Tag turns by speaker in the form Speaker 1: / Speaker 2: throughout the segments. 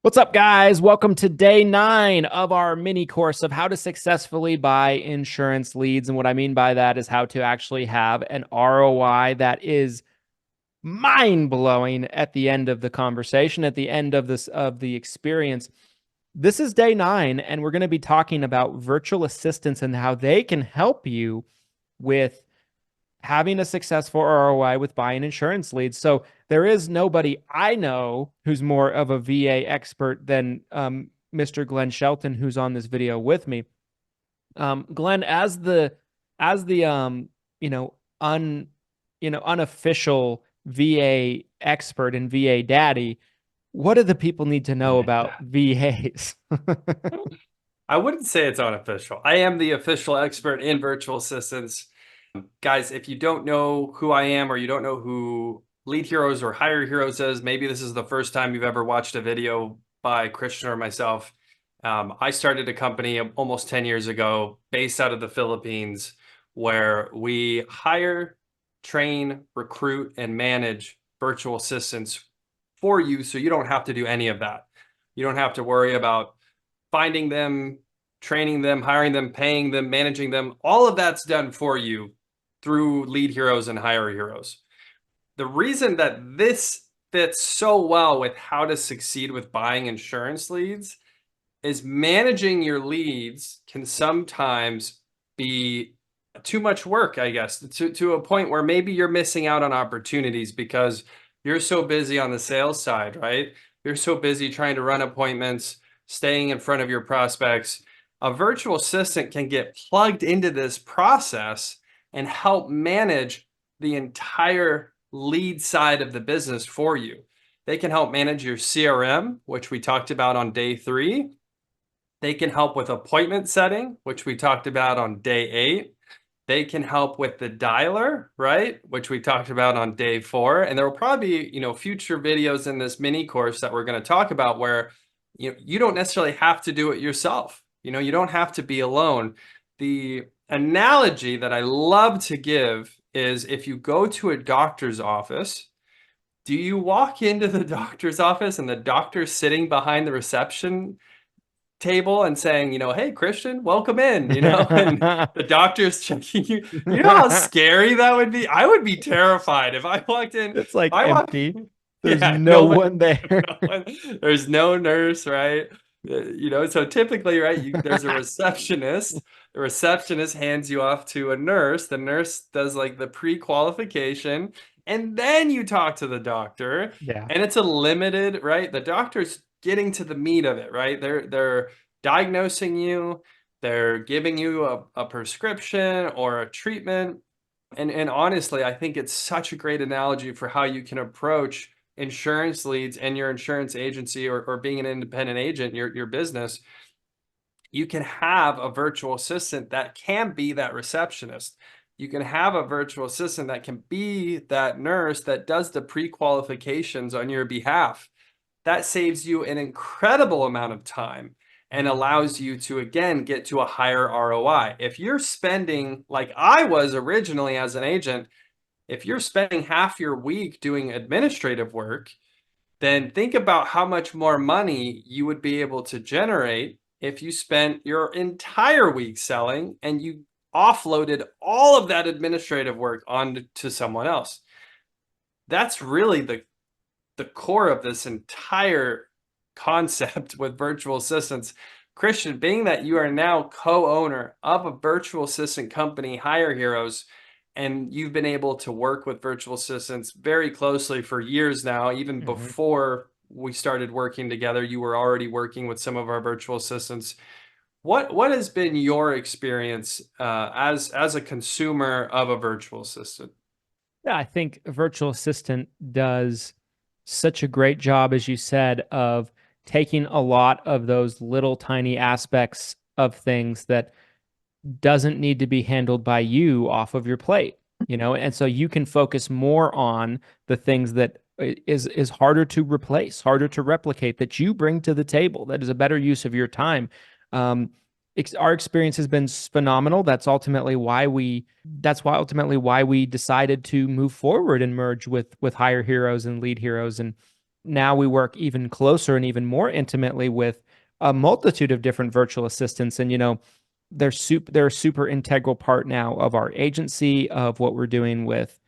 Speaker 1: What's up, guys? Welcome to day 9 of our mini course of how to successfully buy insurance leads. And what I mean by that is how to actually have an ROI that is mind blowing at the end of the conversation, at the end of the experience. This is day 9, and we're going to be talking about virtual assistants and how they can help you with having a successful ROI with buying insurance leads. So there is nobody I know who's more of a VA expert than Mr. Glenn Shelton, who's on this video with me. Glenn, as the you know un unofficial VA expert and VA daddy, what do the people need to know about VAs?
Speaker 2: I wouldn't say it's unofficial. I am the official expert in virtual assistants. Guys, if you don't know who I am or you don't know who Lead Heroes or Hire Heroes is, maybe this is the first time you've ever watched a video by Christian or myself. I started a company almost 10 years ago based out of the Philippines where we hire, train, recruit, and manage virtual assistants for you so you don't have to do any of that. You don't have to worry about finding them, training them, hiring them, paying them, managing them. All of that's done for you through Lead Heroes and Hire Heroes. The reason that this fits so well with how to succeed with buying insurance leads is managing your leads can sometimes be too much work, I guess, to a point where maybe you're missing out on opportunities because you're so busy on the sales side, right? You're so busy trying to run appointments, staying in front of your prospects. A virtual assistant can get plugged into this process and help manage the entire lead side of the business for you. They can help manage your CRM, which we talked about on day 3. They can help with appointment setting, which we talked about on day 8. They can help with the dialer, right? Which we talked about on day 4. And there will probably be, future videos in this mini course that we're going to talk about where you don't necessarily have to do it yourself. You don't have to be alone. The analogy that I love to give is if you go to a doctor's office, do you walk into the doctor's office and the doctor's sitting behind the reception table and saying, hey, Christian, welcome in, and the doctor's checking you. You know how scary that would be? I would be terrified if I walked in.
Speaker 1: It's like
Speaker 2: I walk,
Speaker 1: empty. There's
Speaker 2: yeah,
Speaker 1: no
Speaker 2: no one,
Speaker 1: one there.
Speaker 2: no one, there's no nurse, right? So typically, right, there's a receptionist. The receptionist hands you off to a nurse. The nurse does like the pre-qualification, and then you talk to the doctor.
Speaker 1: Yeah.
Speaker 2: And it's a limited, right? The doctor's getting to the meat of it, right? They're diagnosing you, they're giving you a prescription or a treatment. And honestly, I think it's such a great analogy for how you can approach insurance leads and your insurance agency or being an independent agent, your business. You can have a virtual assistant that can be that receptionist. You can have a virtual assistant that can be that nurse that does the pre-qualifications on your behalf. That saves you an incredible amount of time and allows you to, again, get to a higher ROI. If you're spending, like I was originally as an agent, if you're spending half your week doing administrative work, then think about how much more money you would be able to generate if you spent your entire week selling and you offloaded all of that administrative work onto someone else. That's really the core of this entire concept with virtual assistants. Christian, being that you are now co-owner of a virtual assistant company, Hire Heroes, and you've been able to work with virtual assistants very closely for years now, even
Speaker 1: Mhm.
Speaker 2: before we started working together, you were already working with some of our virtual assistants. What has been your experience as a consumer of a virtual assistant?
Speaker 1: Yeah, I think a virtual assistant does such a great job, as you said, of taking a lot of those little tiny aspects of things that doesn't need to be handled by you off of your plate, and so you can focus more on the things that is harder to replace, harder to replicate, that you bring to the table, that is a better use of your time. um, our experience has been phenomenal. That's why ultimately why we decided to move forward and merge with Hire Heroes and Lead Heroes. And now we work even closer and even more intimately with a multitude of different virtual assistants. And, they're a super integral part now of our agency, of what we're doing with,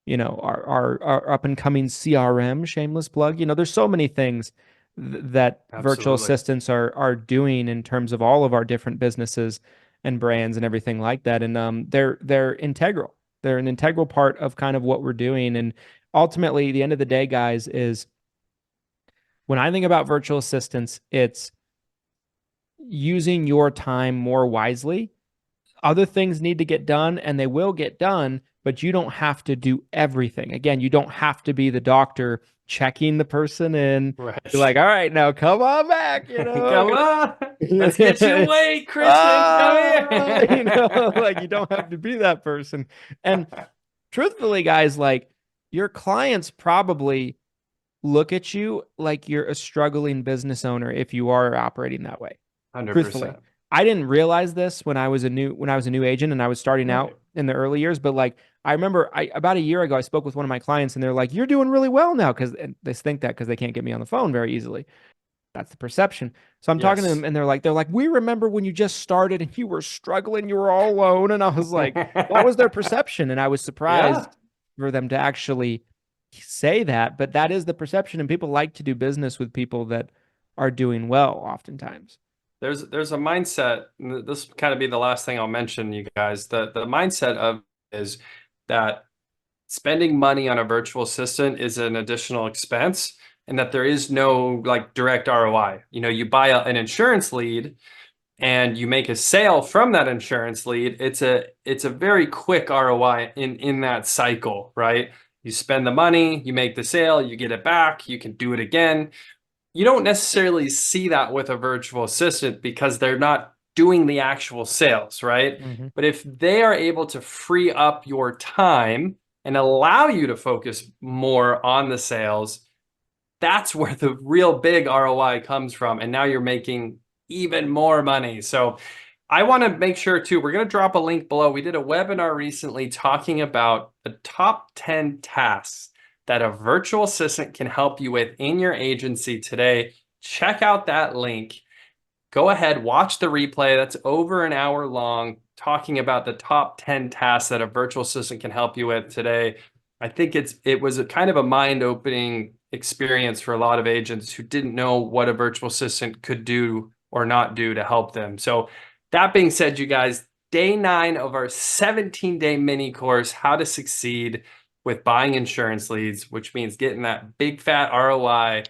Speaker 1: our up and coming CRM, shameless plug. There's so many things that virtual
Speaker 2: Absolutely.
Speaker 1: assistants are doing in terms of all of our different businesses and brands and everything like that. And they're integral. They're an integral part of kind of what we're doing. And ultimately, the end of the day, guys, is when I think about virtual assistants, it's using your time more wisely. Other things need to get done and they will get done, but you don't have to do everything. Again, you don't have to be the doctor checking the person in. You're
Speaker 2: Right.
Speaker 1: like, all right, now come on back,
Speaker 2: Come on. Let's get you away, Christian. Come here.
Speaker 1: like you don't have to be that person. And truthfully, guys, like your clients probably look at you like you're a struggling business owner if you are operating that way. Truthfully,
Speaker 2: 100%.
Speaker 1: I didn't realize this when I was a new agent and I was starting
Speaker 2: Right.
Speaker 1: out in the early years, but like I remember about a year ago I spoke with one of my clients and they're like, "You're doing really well now," because they think that because they can't get me on the phone very easily. That's the perception. So I'm talking to them
Speaker 2: Yes.
Speaker 1: and they're like, "We remember when you just started and you were struggling, you were all alone." And I was like, that was their perception. And I was
Speaker 2: Yeah.
Speaker 1: surprised for them to actually say that, but that is the perception. And people like to do business with people that are doing well oftentimes.
Speaker 2: There's a mindset, and this will kind of be the last thing I'll mention, you guys. The mindset of is that spending money on a virtual assistant is an additional expense and that there is no like direct ROI. You buy an insurance lead and you make a sale from that insurance lead. It's a very quick ROI in that cycle, right? You spend the money, you make the sale, you get it back, you can do it again. You don't necessarily see that with a virtual assistant because they're not doing the actual sales, right?
Speaker 1: Mm-hmm.
Speaker 2: But if they are able to free up your time and allow you to focus more on the sales, that's where the real big ROI comes from. And now you're making even more money. So I want to make sure too, we're going to drop a link below. We did a webinar recently talking about the top 10 tasks that a virtual assistant can help you with in your agency today. Check out that link. Go ahead, watch the replay. That's over an hour long, talking about the top 10 tasks that a virtual assistant can help you with today. I think it was a kind of a mind-opening experience for a lot of agents who didn't know what a virtual assistant could do or not do to help them. So that being said, you guys, day 9 of our 17-day mini course, How to Succeed with Buying Insurance Leads, which means getting that big fat ROI.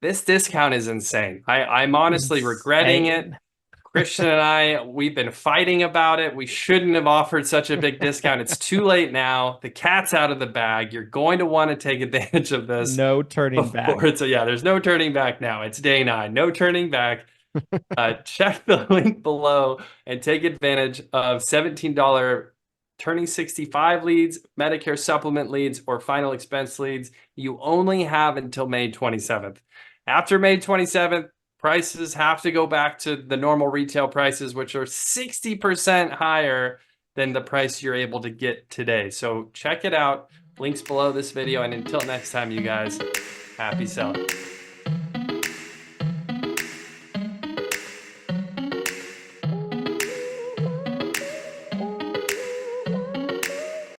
Speaker 2: This discount is insane. I'm honestly regretting it.
Speaker 1: Insane.
Speaker 2: Christian and we've been fighting about it. We shouldn't have offered such a big discount. It's too late now. The cat's out of the bag. You're going to want to take advantage of this
Speaker 1: No turning
Speaker 2: before
Speaker 1: back.
Speaker 2: it's yeah, there's no turning back now. It's day 9. No turning back. Check the link below and take advantage of $17 turning 65 leads, Medicare supplement leads, or final expense leads. You only have until May 27th. After May 27th, prices have to go back to the normal retail prices, which are 60% higher than the price you're able to get today. So check it out. Links below this video. And until next time, you guys, happy selling.